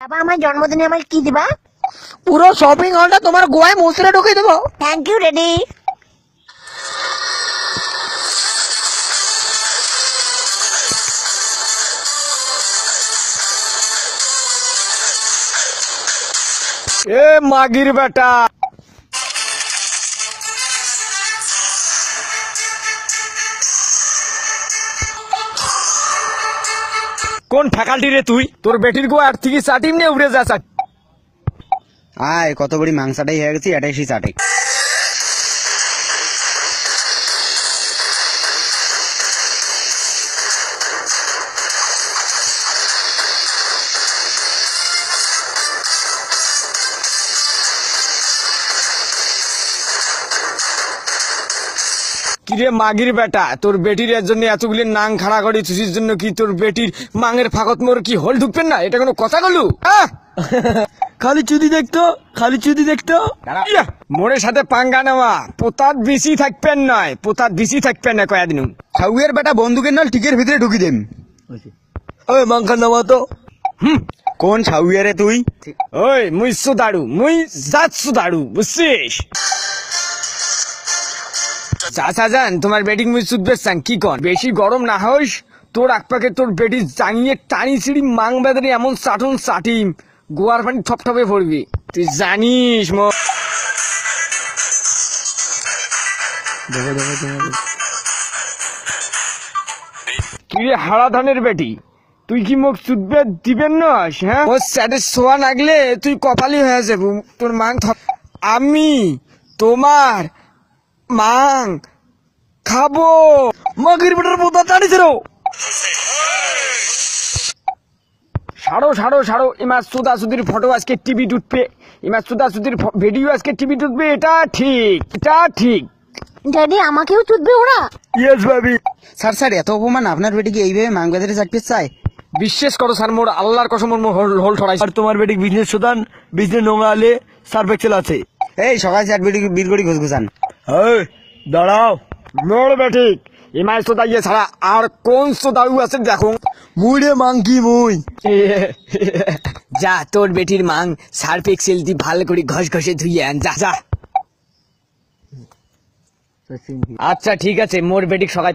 বাবা আমার জন্মদিনে আমাকে কি দিবা? পুরো শপিং হলটা তোমার গোয়ায় মশলা ঢুকে দেবো। Thank you ready. এ মাগির বেটা, কোন ফ্যাকাল্টি রে তুই? তোর বেটির গো আর থেকে চাটিম নিয়ে উড়ে যা। আয় কত বড়ি মাংসাটাই হয়ে গেছি, এটাই সেই চাটে। কিরে মাগির বেটা, তোর বেটির এর জন্য এতগুলি নাং খাড়া করি চুষির জন্য কি তোর বেটির মাঙের ফাঁকত মোর কি হোল ঢুকবেন না? এটা কোনো কথা গলু? খালি চুদি দেখতো, খালি চুদি দেখতো। ইয়া, মোরের সাথে পাঙ্গা নেওয়া পোতাত বেশি থাকবেন নয়, পোতাত বেশি থাকবেন না কয়েকদিন। ছাউয়ের বেটা বন্দুকের নাল টিকের ভিতরে ঢুকি দেম। ওই মাংখা নামা তো। কোন ছাউয়ারে তুই? ওই মুই সুদাড়ু, মুই জাত সুদাড়ু, বুঝছিস? চাচা যান তোমার বেটিং মুই সুদবে চান কি কন? বেশি গরম না হইস, তোর আকপাকে তোর বেটি জাঙিয়ে টানি ছিড়ি মাং বেদরে এমন চাটুন চাটিম গোয়ার পানি থপথপে পড়বি, তুই জানিস। কিরে হারা ধানের বেটি, তুই কি মুখ চুদবে দিবেন না? হ্যাঁ, ও স্যাটের সোয়া নাগলে তুই কপালি হয়ে যাবো। তোর মাং আমি তোমার মাং খাবো। মাগির বেটার পোতা টানিছে রো। সাড়ো সাড়ো সাড়ো, ইমা সুদা সুদির ফটো আজকে টিভি উঠবে, ইমা সুদা সুদির ভিডিও আজকে টিভি উঠবে। এটা ঠিক, এটা ঠিক। ড্যাডি আমাকেও চুদবে ওরা? ইয়েস ভাবি। স্যার স্যার এত অপমান আপনার বেটিকে এইভাবে মাং বেদরে চাটতে চায়? বিশ্বাস করো স্যার, মোর আল্লাহর কসম মোর হোল ঠড়াই। আর তোমার বেটি বিজনেস শোধান, বিজনেস নোংরা আলে সার্ফ এক্সেল আছে। এই সকাল চাট বেটি বীর করি ঘুসঘুসান। এই দাঁড়াও, মোর বেঠিক ইমাই সুদা ইয়ে ছাড়া আর কোন সুদাউ আছে দেখো। মুড়ে মাংকি মুই। যা তোর বেটির মাং সার্ফ এক্সেল দি ভালো করে ঘষ ঘষে ধুইয়ে আন, যা যা। আচ্ছা ঠিক আছে, মোর বেটিক সকাল